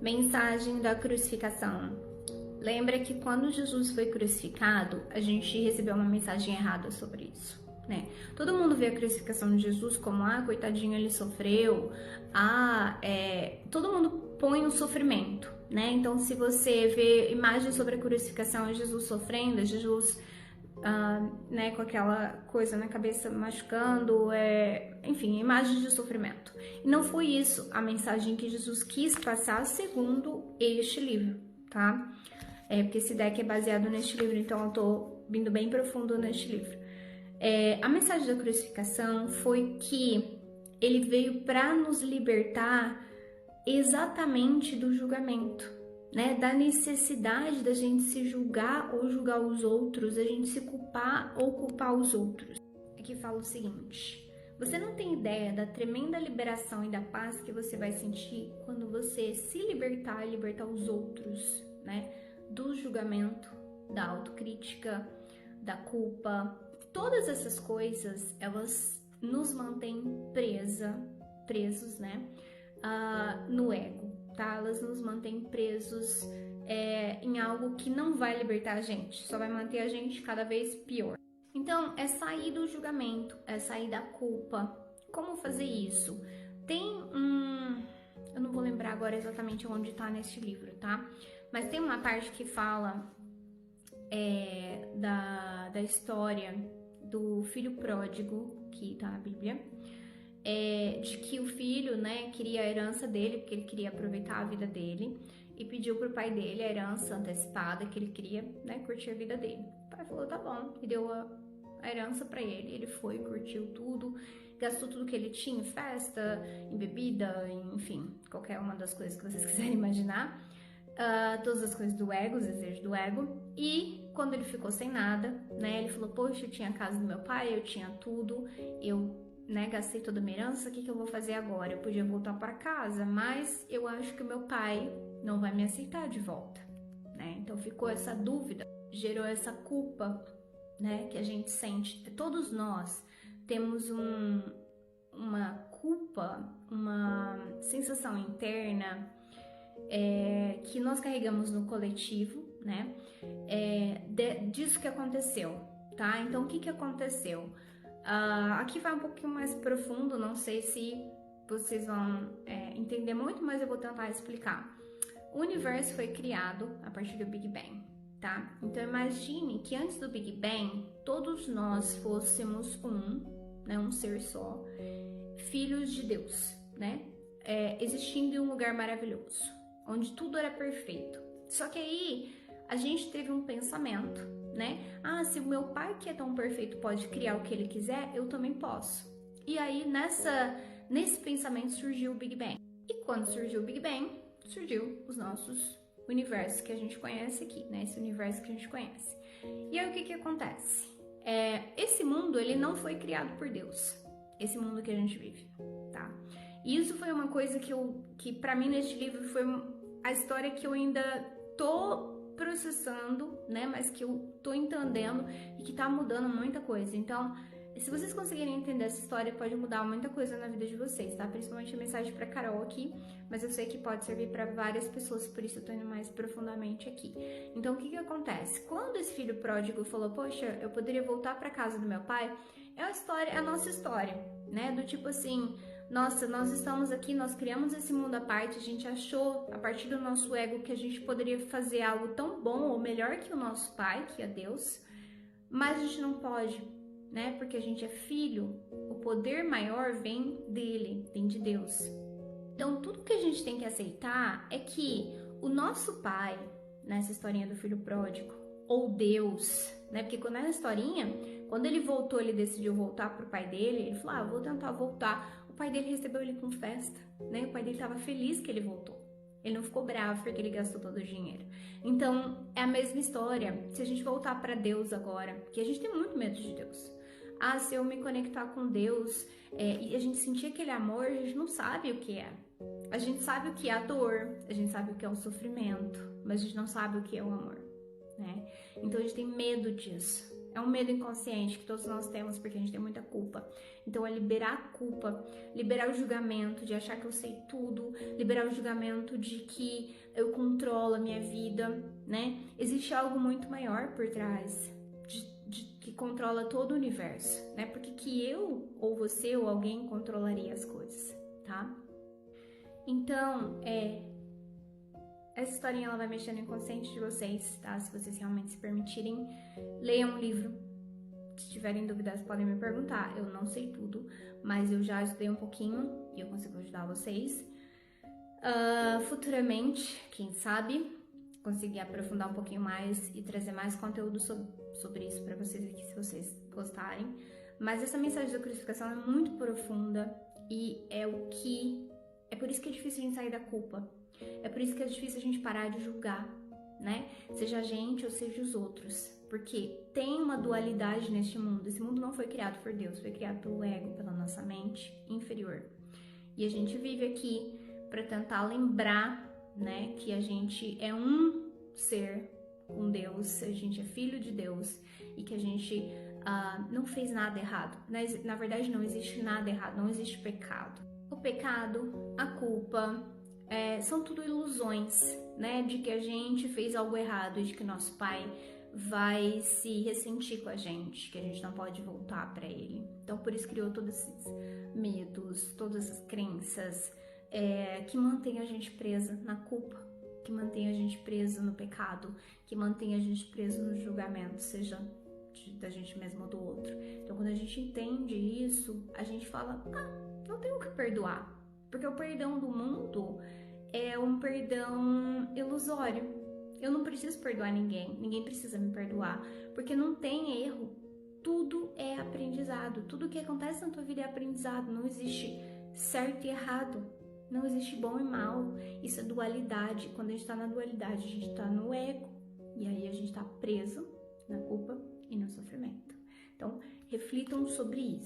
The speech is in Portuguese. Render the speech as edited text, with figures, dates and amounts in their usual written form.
Mensagem da crucificação. Lembra que quando Jesus foi crucificado, a gente recebeu uma mensagem errada sobre isso, né? Todo mundo vê a crucificação de Jesus como, coitadinho, ele sofreu, todo mundo põe o sofrimento, né? Então, se você vê imagens sobre a crucificação, é Jesus sofrendo, é Jesus, né, com aquela coisa na cabeça machucando, enfim, imagens de sofrimento. E não foi isso a mensagem que Jesus quis passar segundo este livro, tá? Porque esse deck é baseado neste livro, então eu tô vindo bem profundo neste livro. A mensagem da crucificação foi que ele veio para nos libertar exatamente do julgamento, né? Da necessidade da gente se julgar ou julgar os outros, da gente se culpar ou culpar os outros. Aqui fala o seguinte: você não tem ideia da tremenda liberação e da paz que você vai sentir quando você se libertar e libertar os outros, né? Do julgamento, da autocrítica, da culpa. Todas essas coisas, elas nos mantêm presos, né? No ego, tá? Elas nos mantêm presos em algo que não vai libertar a gente, só vai manter a gente cada vez pior. Então, é sair do julgamento, é sair da culpa. Como fazer isso? Eu não vou lembrar agora exatamente onde tá nesse livro, tá? Mas tem uma parte que fala da história do filho pródigo, que tá na Bíblia, de que o filho, né, queria a herança dele, porque ele queria aproveitar a vida dele, e pediu pro pai dele a herança antecipada, que ele queria, né, curtir a vida dele. O pai falou, tá bom, e deu a herança pra ele. Ele foi, curtiu tudo, gastou tudo que ele tinha em festa, em bebida, enfim, qualquer uma das coisas que vocês quiserem imaginar. Todas as coisas do ego, os desejos do ego. E quando ele ficou sem nada, né, ele falou, poxa, eu tinha a casa do meu pai, eu tinha tudo, eu, né, gastei toda a minha herança, o que eu vou fazer agora? Eu podia voltar para casa, mas eu acho que o meu pai não vai me aceitar de volta, né? Então ficou essa dúvida, gerou essa culpa, né, que a gente sente. Todos nós temos uma culpa, uma sensação interna que nós carregamos no coletivo, né? Disso que aconteceu, tá? Então, o que aconteceu? Aqui vai um pouquinho mais profundo, não sei se vocês vão entender muito, mas eu vou tentar explicar. O universo foi criado a partir do Big Bang, tá? Então, imagine que antes do Big Bang, todos nós fôssemos um ser só, filhos de Deus, né? Existindo em um lugar maravilhoso, onde tudo era perfeito. Só que aí a gente teve um pensamento, né? Se o meu pai, que é tão perfeito, pode criar o que ele quiser, eu também posso. E aí nesse pensamento surgiu o Big Bang. E quando surgiu o Big Bang, surgiu os nossos universos que a gente conhece aqui, né? Esse universo que a gente conhece. E aí o que acontece? Esse mundo, ele não foi criado por Deus. Esse mundo que a gente vive, tá? E isso foi uma coisa que para mim neste livro foi a história que eu ainda tô processando, né? Mas que eu tô entendendo e que tá mudando muita coisa. Então, se vocês conseguirem entender essa história, pode mudar muita coisa na vida de vocês, tá? Principalmente a mensagem pra Carol aqui, mas eu sei que pode servir para várias pessoas, por isso eu tô indo mais profundamente aqui. Então, o que acontece? Quando esse filho pródigo falou, poxa, eu poderia voltar pra casa do meu pai, é a nossa história, né? Do tipo assim, nossa, nós estamos aqui, nós criamos esse mundo à parte, a gente achou, a partir do nosso ego, que a gente poderia fazer algo tão bom ou melhor que o nosso pai, que é Deus, mas a gente não pode, né? Porque a gente é filho, o poder maior vem dele, vem de Deus. Então, tudo que a gente tem que aceitar é que o nosso pai, nessa historinha do filho pródigo, ou Deus, né? Porque quando é historinha, quando ele voltou, ele decidiu voltar pro pai dele, ele falou, vou tentar voltar. O pai dele recebeu ele com festa, né? O pai dele estava feliz que ele voltou. Ele não ficou bravo porque ele gastou todo o dinheiro. Então, é a mesma história. Se a gente voltar para Deus agora, porque a gente tem muito medo de Deus. Se eu me conectar com Deus e a gente sentir aquele amor, a gente não sabe o que é. A gente sabe o que é a dor, a gente sabe o que é o sofrimento, mas a gente não sabe o que é o amor, né? Então, a gente tem medo disso. É um medo inconsciente que todos nós temos porque a gente tem muita culpa. Então é liberar a culpa, liberar o julgamento de achar que eu sei tudo, liberar o julgamento de que eu controlo a minha vida, né? Existe algo muito maior por trás que controla todo o universo, né? Porque que eu ou você ou alguém controlaria as coisas, tá? Então, essa historinha ela vai mexer no inconsciente de vocês, tá? Se vocês realmente se permitirem, leiam um livro. Se tiverem dúvidas, podem me perguntar. Eu não sei tudo, mas eu já estudei um pouquinho e eu consigo ajudar vocês. Futuramente, quem sabe, conseguir aprofundar um pouquinho mais e trazer mais conteúdo sobre isso para vocês aqui, se vocês gostarem. Mas essa mensagem da crucificação é muito profunda e é por isso que é difícil a gente sair da culpa. É por isso que é difícil a gente parar de julgar, né? Seja a gente ou seja os outros. Porque tem uma dualidade neste mundo. Esse mundo não foi criado por Deus, foi criado pelo ego, pela nossa mente inferior. E a gente vive aqui para tentar lembrar, né, que a gente é um ser com Deus, a gente é filho de Deus e que a gente não fez nada errado. Na verdade, não existe nada errado, não existe pecado. O pecado, a culpa, são tudo ilusões, né, de que a gente fez algo errado e de que nosso pai vai se ressentir com a gente, que a gente não pode voltar para ele. Então, por isso criou todos esses medos, todas essas crenças que mantém a gente presa na culpa, que mantém a gente presa no pecado, que mantém a gente preso no julgamento, seja da gente mesmo ou do outro. Então, quando a gente entende isso, a gente fala, não tenho o que perdoar, porque o perdão do mundo é um perdão ilusório. Eu não preciso perdoar ninguém precisa me perdoar, porque não tem erro, tudo é aprendizado, tudo que acontece na tua vida é aprendizado, não existe certo e errado, não existe bom e mal, isso é dualidade. Quando a gente tá na dualidade, a gente tá no ego, e aí a gente tá preso na culpa e no sofrimento. Então, reflitam sobre isso.